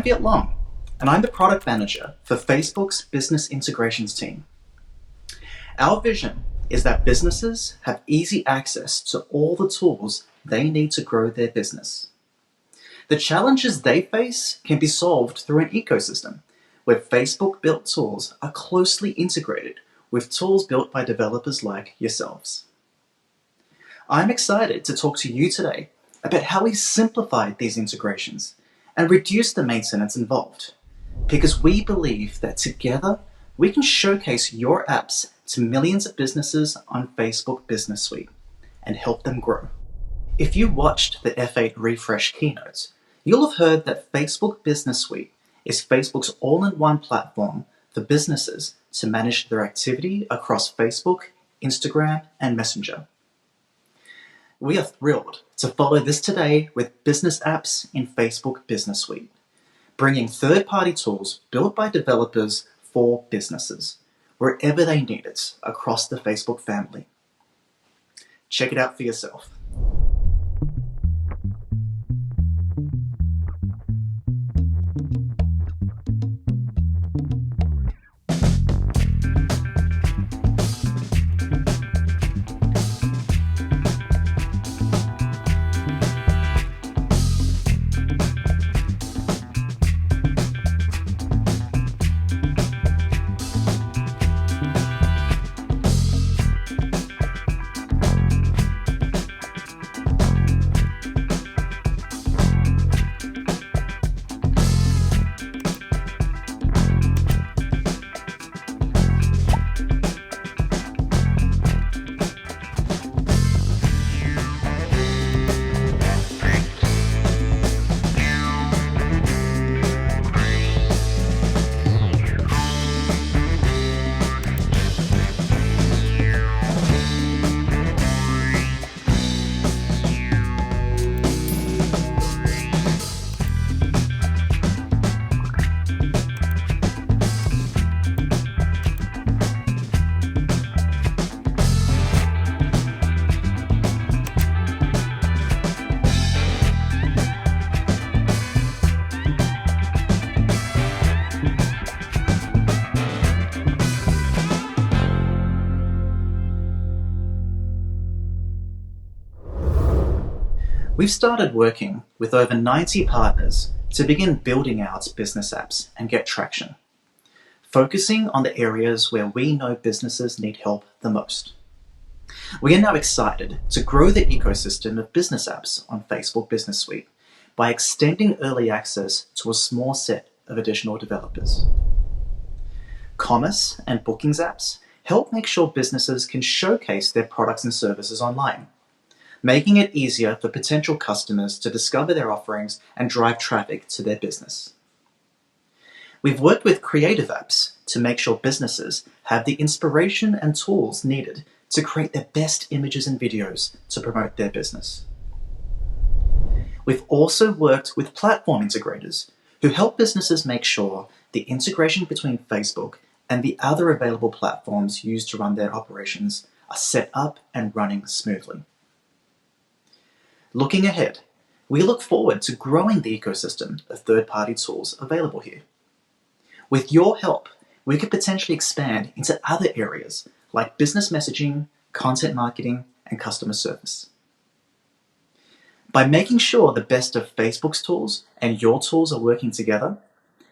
Viet Long, and I'm the product manager for Facebook's business integrations team. Our vision is that businesses have easy access to all the tools they need to grow their business. The challenges they face can be solved through an ecosystem where Facebook-built tools are closely integrated with tools built by developers like yourselves. I'm excited to talk to you today about how we simplified these integrations and reduced the maintenance involved, because we believe that together we can showcase your apps to millions of businesses on Facebook Business Suite and help them grow. If you watched the F8 refresh keynotes, you'll have heard that Facebook Business Suite is Facebook's all-in-one platform for businesses to manage their activity across Facebook, Instagram, and Messenger. We are thrilled to follow this today with business apps in Facebook Business Suite, bringing third-party tools built by developers for businesses, wherever they need it across the Facebook family. Check it out for yourself. We've started working with over 90 partners to begin building out business apps and get traction, focusing on the areas where we know businesses need help the most. We are now excited to grow the ecosystem of business apps on Facebook Business Suite by extending early access to a small set of additional developers. Commerce and bookings apps help make sure businesses can showcase their products and services online, making it easier for potential customers to discover their offerings and drive traffic to their business. We've worked with creative apps to make sure businesses have the inspiration and tools needed to create their best images and videos to promote their business. We've also worked with platform integrators who help businesses make sure the integration between Facebook and the other available platforms used to run their operations are set up and running smoothly. Looking ahead, we look forward to growing the ecosystem of third-party tools available here. With your help, we could potentially expand into other areas like business messaging, content marketing, and customer service. By making sure the best of Facebook's tools and your tools are working together,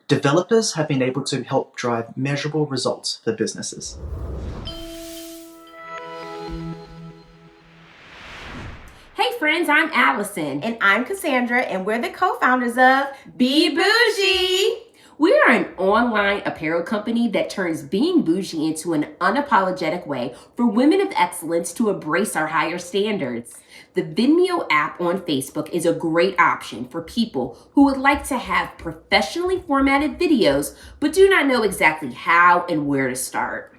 developers have been able to help drive measurable results for businesses. Hey friends, I'm Allison. And I'm Cassandra, and we're the co-founders of Be Bougie. We are an online apparel company that turns being bougie into an unapologetic way for women of excellence to embrace our higher standards. The Vimeo app on Facebook is a great option for people who would like to have professionally formatted videos but do not know exactly how and where to start.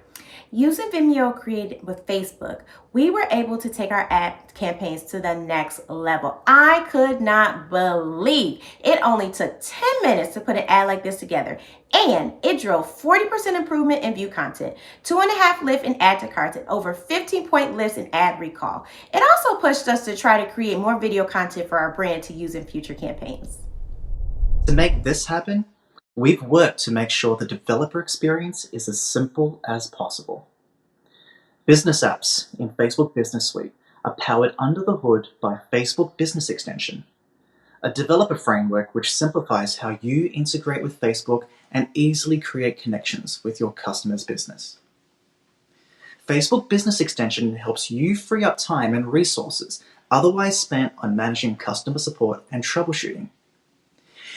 Using Vimeo created with Facebook, we were able to take our ad campaigns to the next level. I could not believe it only took 10 minutes to put an ad like this together, and it drove 40% improvement in view content, 2.5 lift in add to carts, and over 15-point lifts in ad recall. It also pushed us to try to create more video content for our brand to use in future campaigns. To make this happen, we've worked to make sure the developer experience is as simple as possible. Business apps in Facebook Business Suite are powered under the hood by Facebook Business Extension, a developer framework which simplifies how you integrate with Facebook and easily create connections with your customer's business. Facebook Business Extension helps you free up time and resources otherwise spent on managing customer support and troubleshooting.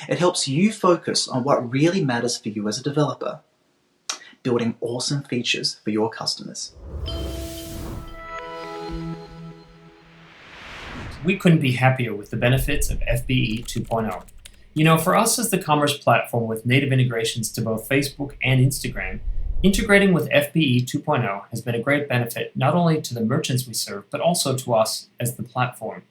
It helps you focus on what really matters for you as a developer, building awesome features for your customers. We couldn't be happier with the benefits of FBE 2.0. You know, for us as the commerce platform with native integrations to both Facebook and Instagram, integrating with FBE 2.0 has been a great benefit not only to the merchants we serve, but also to us as the platform.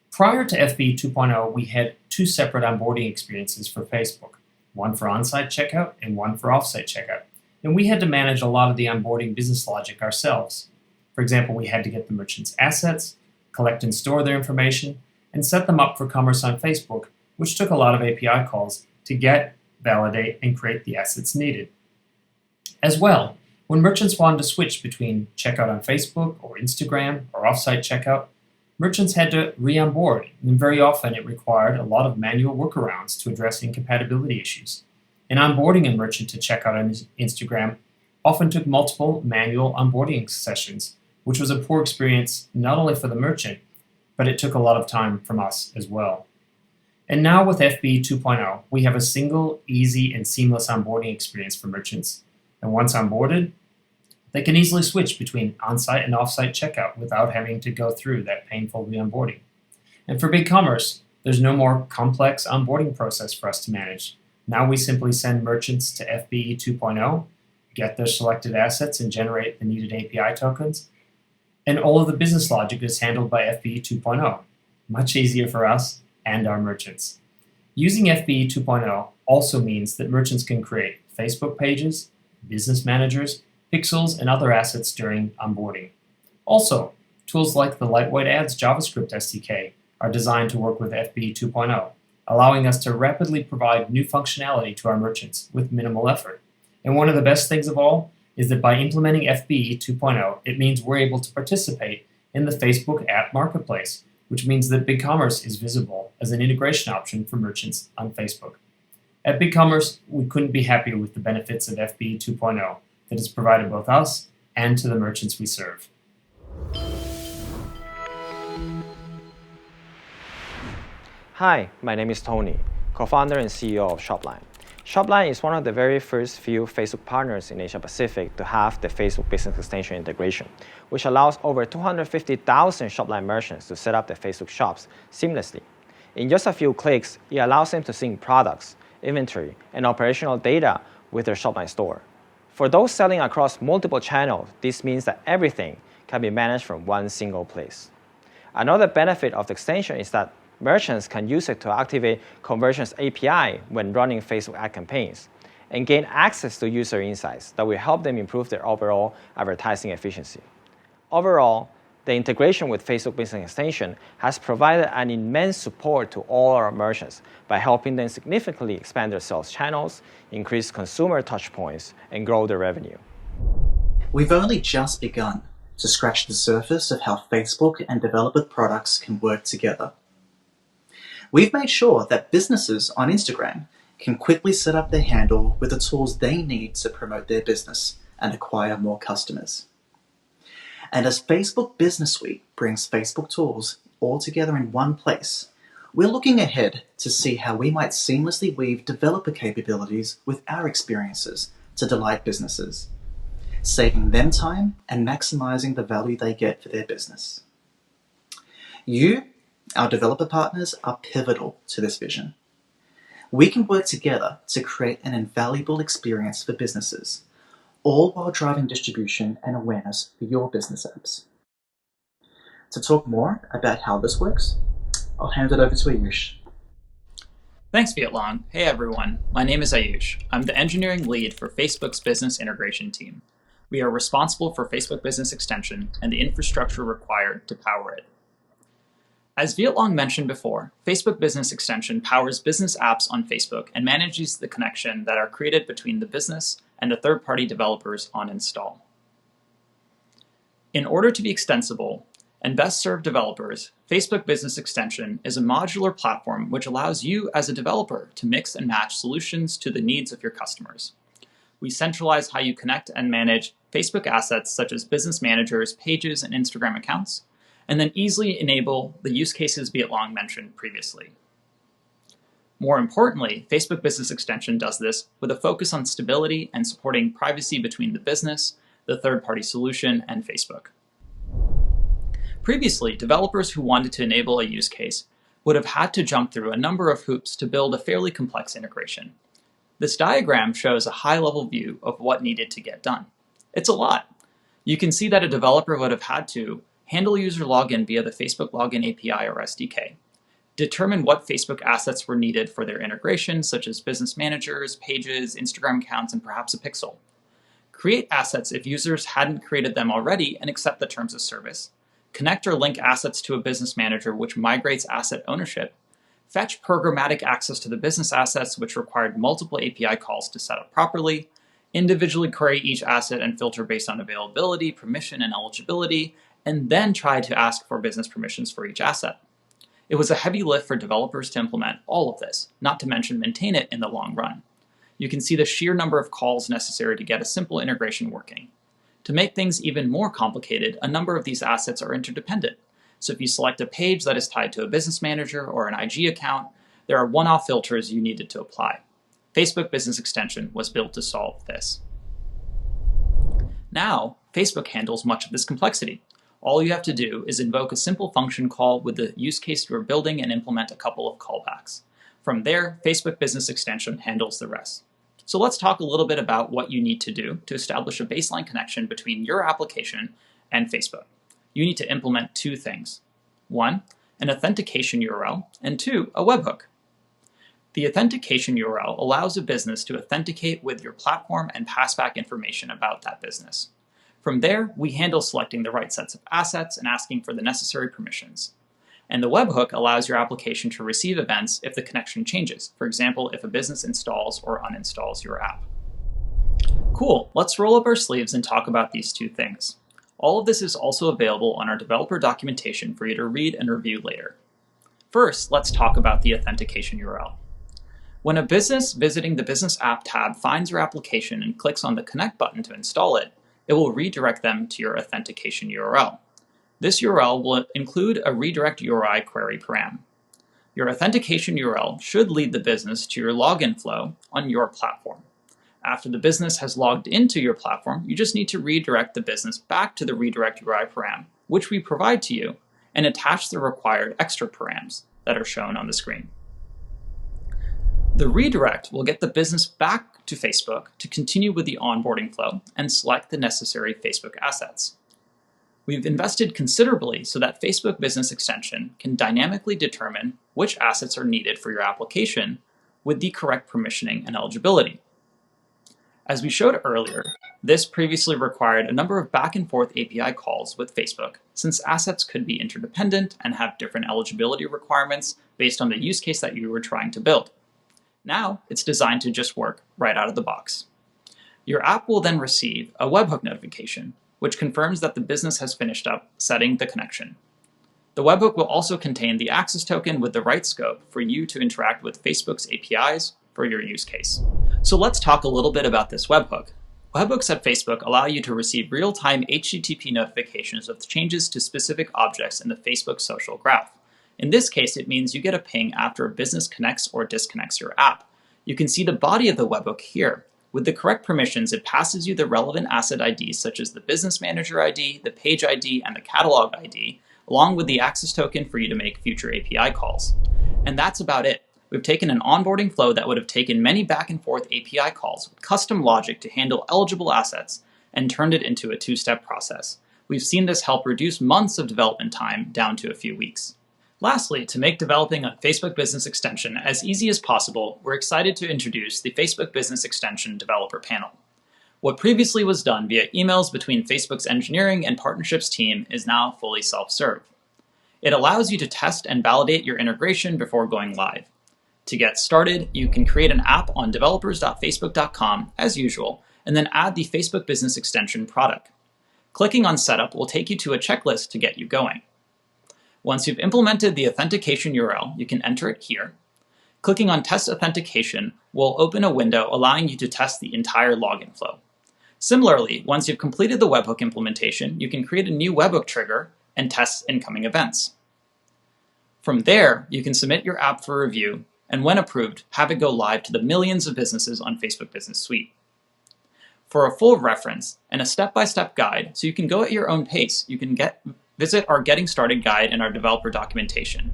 Prior to FBE 2.0, we had two separate onboarding experiences for Facebook, one for on-site checkout and one for off-site checkout, and we had to manage a lot of the onboarding business logic ourselves. For example, we had to get the merchant's assets, collect and store their information, and set them up for commerce on Facebook, which took a lot of API calls to get, validate, and create the assets needed. As well, when merchants wanted to switch between checkout on Facebook or Instagram or off-site checkout, merchants had to re-onboard, and very often it required a lot of manual workarounds to address incompatibility issues. And onboarding a merchant to checkout on Instagram often took multiple manual onboarding sessions, which was a poor experience not only for the merchant, but it took a lot of time from us as well. And now with FBE 2.0, we have a single, easy, and seamless onboarding experience for merchants. And once onboarded, they can easily switch between on-site and off-site checkout without having to go through that painful re-onboarding. And for BigCommerce, there's no more complex onboarding process for us to manage. Now we simply send merchants to FBE 2.0, get their selected assets, and generate the needed API tokens. And all of the business logic is handled by FBE 2.0. Much easier for us and our merchants. Using FBE 2.0 also means that merchants can create Facebook pages, business managers, pixels, and other assets during onboarding. Also, tools like the Lightweight Ads JavaScript SDK are designed to work with FBE 2.0, allowing us to rapidly provide new functionality to our merchants with minimal effort. And one of the best things of all is that by implementing FBE 2.0, it means we're able to participate in the Facebook app marketplace, which means that BigCommerce is visible as an integration option for merchants on Facebook. At BigCommerce, we couldn't be happier with the benefits of FBE 2.0 that has provided both us and to the merchants we serve. Hi, my name is Tony, co-founder and CEO of Shopline. Shopline is one of the very first few Facebook partners in Asia Pacific to have the Facebook Business Extension integration, which allows over 250,000 Shopline merchants to set up their Facebook shops seamlessly. In just a few clicks, it allows them to sync products, inventory, and operational data with their Shopline store. For those selling across multiple channels, this means that everything can be managed from one single place. Another benefit of the extension is that merchants can use it to activate Conversions API when running Facebook ad campaigns and gain access to user insights that will help them improve their overall advertising efficiency. Overall, the integration with Facebook Business Extension has provided an immense support to all our merchants by helping them significantly expand their sales channels, increase consumer touchpoints, and grow their revenue. We've only just begun to scratch the surface of how Facebook and developer products can work together. We've made sure that businesses on Instagram can quickly set up their handle with the tools they need to promote their business and acquire more customers. And as Facebook Business Suite brings Facebook tools all together in one place, we're looking ahead to see how we might seamlessly weave developer capabilities with our experiences to delight businesses, saving them time and maximizing the value they get for their business. You, our developer partners, are pivotal to this vision. We can work together to create an invaluable experience for businesses, all while driving distribution and awareness for your business apps. To talk more about how this works, I'll hand it over to Ayush. Thanks, Vietlong. Hey everyone, my name is Ayush. I'm the engineering lead for Facebook's business integration team. We are responsible for Facebook Business Extension and the infrastructure required to power it. As Vietlong mentioned before, Facebook Business Extension powers business apps on Facebook and manages the connection that are created between the business and the third-party developers on install. In order to be extensible and best serve developers, Facebook Business Extension is a modular platform which allows you as a developer to mix and match solutions to the needs of your customers. We centralize how you connect and manage Facebook assets such as business managers, pages, and Instagram accounts, and then easily enable the use cases Vietlong mentioned previously. More importantly, Facebook Business Extension does this with a focus on stability and supporting privacy between the business, the third-party solution, and Facebook. Previously, developers who wanted to enable a use case would have had to jump through a number of hoops to build a fairly complex integration. This diagram shows a high-level view of what needed to get done. It's a lot. You can see that a developer would have had to handle user login via the Facebook Login API or SDK, determine what Facebook assets were needed for their integration, such as business managers, pages, Instagram accounts, and perhaps a pixel, create assets if users hadn't created them already and accept the terms of service, connect or link assets to a business manager which migrates asset ownership, fetch programmatic access to the business assets which required multiple API calls to set up properly, individually query each asset and filter based on availability, permission, and eligibility, and then try to ask for business permissions for each asset. It was a heavy lift for developers to implement all of this, not to mention maintain it in the long run. You can see the sheer number of calls necessary to get a simple integration working. To make things even more complicated, a number of these assets are interdependent. So if you select a page that is tied to a business manager or an IG account, there are one-off filters you needed to apply. Facebook Business Extension was built to solve this. Now, Facebook handles much of this complexity. All you have to do is invoke a simple function call with the use case you're building and implement a couple of callbacks. From there, Facebook Business Extension handles the rest. So let's talk a little bit about what you need to do to establish a baseline connection between your application and Facebook. You need to implement two things. One, an authentication URL, and two, a webhook. The authentication URL allows a business to authenticate with your platform and pass back information about that business. From there, we handle selecting the right sets of assets and asking for the necessary permissions. And the webhook allows your application to receive events if the connection changes. For example, if a business installs or uninstalls your app. Cool, let's roll up our sleeves and talk about these two things. All of this is also available on our developer documentation for you to read and review later. First, let's talk about the authentication URL. When a business visiting the Business App tab finds your application and clicks on the Connect button to install it, it will redirect them to your authentication URL. This URL will include a redirect URI query param. Your authentication URL should lead the business to your login flow on your platform. After the business has logged into your platform, you just need to redirect the business back to the redirect URI param, which we provide to you, and attach the required extra params that are shown on the screen. The redirect will get the business back to Facebook to continue with the onboarding flow and select the necessary Facebook assets. We've invested considerably so that Facebook Business Extension can dynamically determine which assets are needed for your application with the correct permissioning and eligibility. As we showed earlier, this previously required a number of back and forth API calls with Facebook, since assets could be interdependent and have different eligibility requirements based on the use case that you were trying to build. Now, it's designed to just work right out of the box. Your app will then receive a webhook notification, which confirms that the business has finished up setting the connection. The webhook will also contain the access token with the right scope for you to interact with Facebook's APIs for your use case. So let's talk a little bit about this webhook. Webhooks at Facebook allow you to receive real-time HTTP notifications of changes to specific objects in the Facebook social graph. In this case, it means you get a ping after a business connects or disconnects your app. You can see the body of the webhook here. With the correct permissions, it passes you the relevant asset IDs such as the business manager ID, the page ID, and the catalog ID, along with the access token for you to make future API calls. And that's about it. We've taken an onboarding flow that would have taken many back and forth API calls with custom logic to handle eligible assets and turned it into a two-step process. We've seen this help reduce months of development time down to a few weeks. Lastly, to make developing a Facebook Business Extension as easy as possible, we're excited to introduce the Facebook Business Extension Developer Panel. What previously was done via emails between Facebook's engineering and partnerships team is now fully self-serve. It allows you to test and validate your integration before going live. To get started, you can create an app on developers.facebook.com as usual, and then add the Facebook Business Extension product. Clicking on Setup will take you to a checklist to get you going. Once you've implemented the authentication URL, you can enter it here. Clicking on Test Authentication will open a window allowing you to test the entire login flow. Similarly, once you've completed the Webhook implementation, you can create a new Webhook trigger and test incoming events. From there, you can submit your app for review, and when approved, have it go live to the millions of businesses on Facebook Business Suite. For a full reference and a step-by-step guide, so you can go at your own pace, you can visit our Getting Started guide and our developer documentation.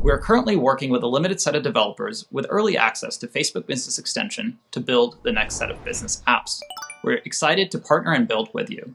We are currently working with a limited set of developers with early access to Facebook Business Extension to build the next set of business apps. We're excited to partner and build with you.